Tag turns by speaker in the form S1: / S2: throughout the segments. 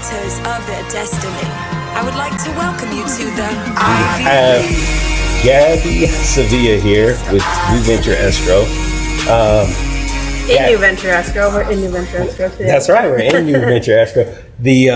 S1: arbiters of their destiny. I would like to welcome you to the
S2: I have Gaby Sevilla here with New Venture Escrow.
S3: New Venture Escrow. We're in New Venture Escrow today.
S2: That's right, we're in New Venture Escrow. The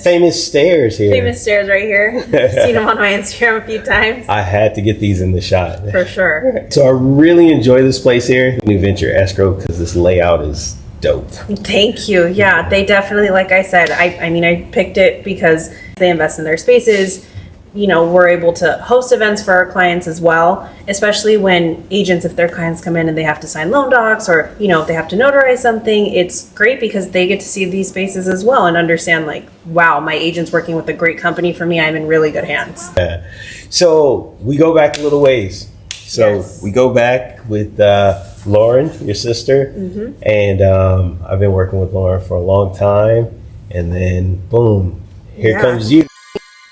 S2: famous stairs here.
S3: Famous stairs right here. Seen them on my Instagram a few times.
S2: I had to get these in the shot.
S3: For sure.
S2: So I really enjoy this place here, New Venture Escrow, because this layout is dope.
S3: Thank you. Yeah, they definitely, like I said, I mean, I picked it because they invest in their spaces. You know, we're able to host events for our clients as well, especially when agents, if their clients come in and they have to sign loan docs or, you know, if they have to notarize something, it's great because they get to see these spaces as well and understand like, wow, my agent's working with a great company for me. I'm in really good hands.
S2: Yeah. So we go back a little ways. So
S3: Yes.
S2: we go back with Lauren, your sister, and I've been working with Lauren for a long time. And then boom, here comes you.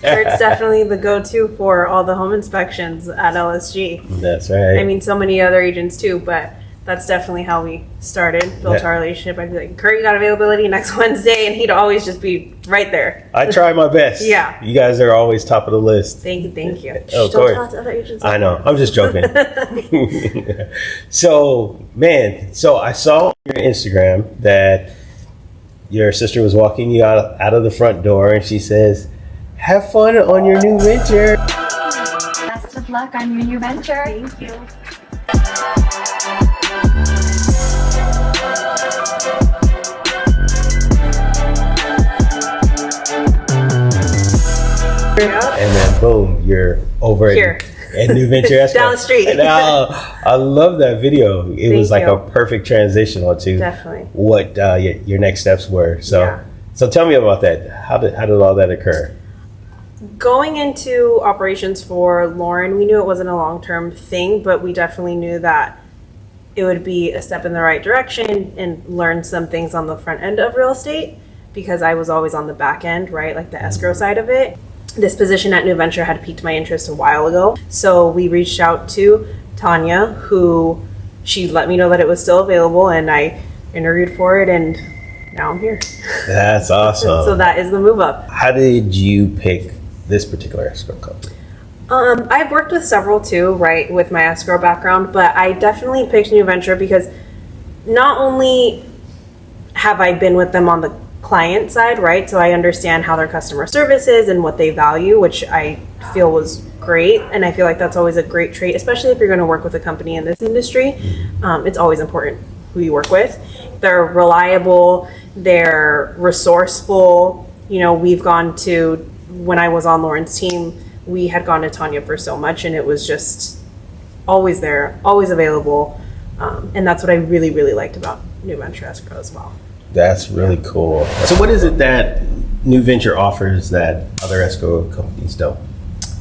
S3: It's definitely the go-to for all the home inspections at LSG.
S2: That's right.
S3: I mean, so many other agents too, but that's definitely how we built our relationship. I'd be like, Kurt, you got availability next Wednesday? And he'd always just be right there.
S2: I try my best.
S3: Yeah.
S2: You guys are always top of the list.
S3: Thank you.
S2: Oh, of
S3: Don't
S2: course.
S3: tell it to other agents.
S2: I know. I'm just joking. So I saw on your Instagram that your sister was walking you out of the front door and she says, have fun on your new venture.
S4: Best of luck on your new venture. Thank you.
S2: And then boom, you're over
S3: Here.
S2: at New Venture Escrow.
S3: Down the street.
S2: And I love that video. It was like
S3: you.
S2: a perfect transition onto
S3: Definitely.
S2: what your next steps were. So tell me about that. How did all that occur?
S3: Going into operations for Lauren, we knew it wasn't a long-term thing, but we definitely knew that it would be a step in the right direction and learn some things on the front end of real estate because I was always on the back end, right? Like the escrow side of it. This position at New Venture had piqued my interest a while ago. So we reached out to Tanya, who she let me know that it was still available and I interviewed for it and now I'm here.
S2: That's awesome.
S3: So that is the move up.
S2: How did you pick this particular escrow company?
S3: I've worked with several too, right, with my escrow background, but I definitely picked New Venture because not only have I been with them on the client side, right, so I understand how their customer service is and what they value, which I feel was great, and I feel like that's always a great trait, especially if you're going to work with a company in this industry. It's always important who you work with. They're reliable, they're resourceful. You know, we've gone to, when I was on Lauren's team, we had gone to Tanya for so much and it was just always there, always available. And that's what I really, really liked about New Venture Escrow as well.
S2: That's really cool. So what is it that New Venture offers that other escrow companies don't?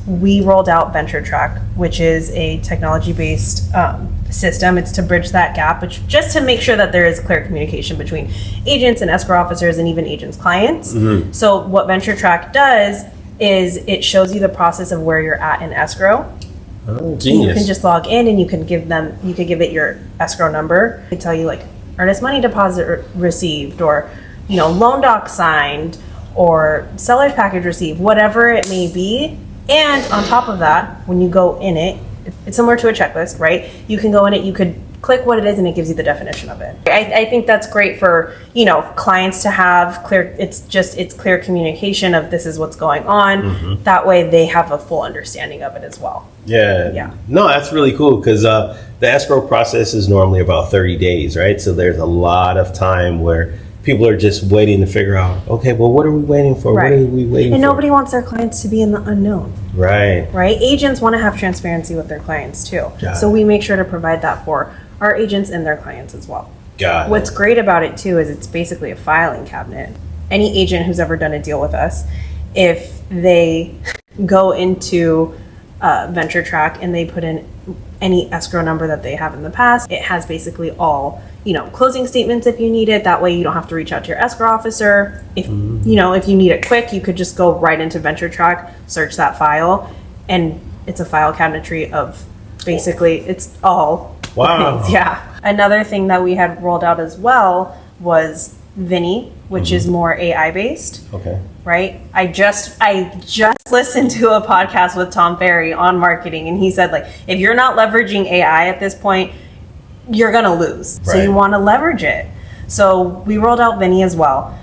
S3: We rolled out Venture Track, which is a technology-based system. It's to bridge that gap, which just to make sure that there is clear communication between agents and escrow officers and even agents' clients. So what Venture Track does is it shows you the process of where you're at in escrow.
S2: Oh, genius.
S3: You can just log in and you can give it your escrow number. They tell you like earnest money deposit received or, you know, loan doc signed or seller's package received, whatever it may be. And on top of that, when you go in it, it's similar to a checklist, right? You can go in it, you could click what it is and it gives you the definition of it. I think that's great for, you know, clients to have clear, it's clear communication of this is what's going on. That way they have a full understanding of it as well.
S2: Yeah. No, that's really cool because the escrow process is normally about 30 days, right? So there's a lot of time where people are just waiting to figure out, okay, well, what are we waiting for?
S3: Right.
S2: What are we waiting for?
S3: And nobody wants their clients to be in the unknown.
S2: Right.
S3: Agents want to have transparency with their clients too. So we make sure to provide that for our agents and their clients as well.
S2: Got it.
S3: What's great about it too is it's basically a filing cabinet. Any agent who's ever done a deal with us, if they go into Venture Track and they put in any escrow number that they have in the past, it has basically all, you know, closing statements if you need it. That way you don't have to reach out to your escrow officer. If you know, if you need it quick, you could just go right into Venture Track, search that file, and it's a file cabinetry of basically it's all
S2: Wow.
S3: things. Yeah. Another thing that we had rolled out as well was Vinny, which is more AI based.
S2: Okay.
S3: Right? I just listened to a podcast with Tom Ferry on marketing, and he said, like, if you're not leveraging AI at this point, you're gonna lose. So
S2: Right.
S3: you want to leverage it. So we rolled out Vinny as well,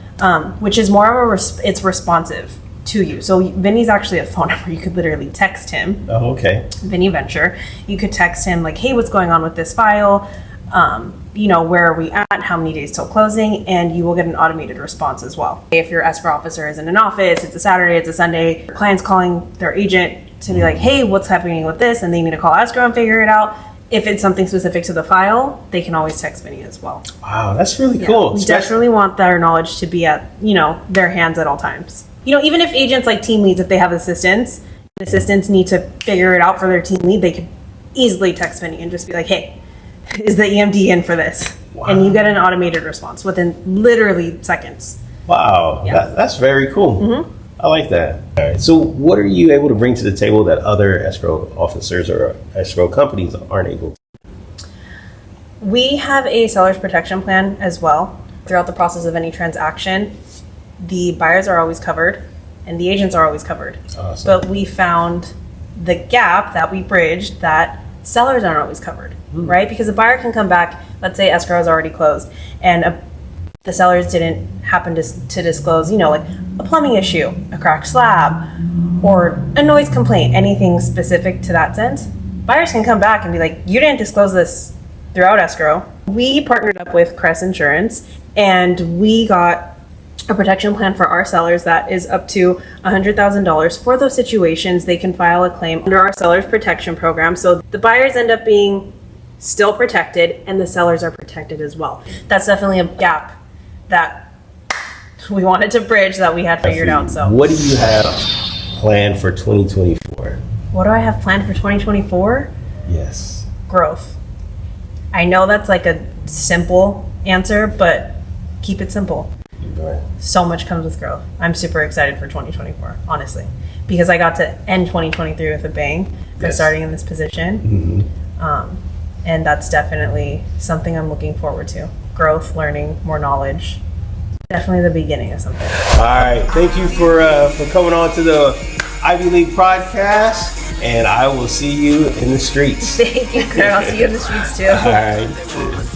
S3: which is more of it's responsive to you. So Vinny's actually a phone number. You could literally text him.
S2: Oh, okay.
S3: Vinny Venture. You could text him like, hey, what's going on with this file? Where are we at? How many days till closing? And you will get an automated response as well. If your escrow officer is in an office, it's a Saturday, it's a Sunday, your client's calling their agent to be like, hey, what's happening with this? And they need to call escrow and figure it out. If it's something specific to the file, they can always text Vinny as well.
S2: Wow, that's really cool.
S3: We definitely want their knowledge to be at, their hands at all times. Even if agents like team leads, if they have assistants need to figure it out for their team lead, they could easily text Vinny and just be like, hey, is the EMD in for this?
S2: Wow.
S3: And you get an automated response within literally seconds.
S2: Wow,
S3: Yeah.
S2: that's very cool.
S3: Mm-hmm.
S2: I like that. All right. So, what are you able to bring to the table that other escrow officers or escrow companies aren't able to?
S3: We have a seller's protection plan as well. Throughout the process of any transaction, the buyers are always covered and the agents are always covered.
S2: Awesome.
S3: But we found the gap that we bridged that sellers aren't always covered, right? Because a buyer can come back, let's say escrow is already closed, and the sellers didn't happen to disclose, like a plumbing issue, a cracked slab, or a noise complaint, anything specific to that sense. Buyers can come back and be like, you didn't disclose this throughout escrow. We partnered up with Crest Insurance, and we got a protection plan for our sellers that is up to $100,000. For those situations, they can file a claim under our sellers protection program. So the buyers end up being still protected and the sellers are protected as well. That's definitely a gap that we wanted to bridge that we had figured out. So
S2: what do you have planned for 2024?
S3: what do I have planned for 2024?
S2: Yes.
S3: Growth. I know that's like a simple answer, but keep it simple.
S2: Right.
S3: So much comes with growth. I'm super excited for 2024, honestly, because I got to end 2023 with a bang for
S2: Yes.
S3: starting in this position. And that's definitely something I'm looking forward to. Growth, learning, more knowledge. Definitely the beginning of something.
S2: All right. Thank you for coming on to the Ivy League podcast, and I will see you in the streets.
S3: Thank you, girl. I'll see you in the streets too.
S2: All right.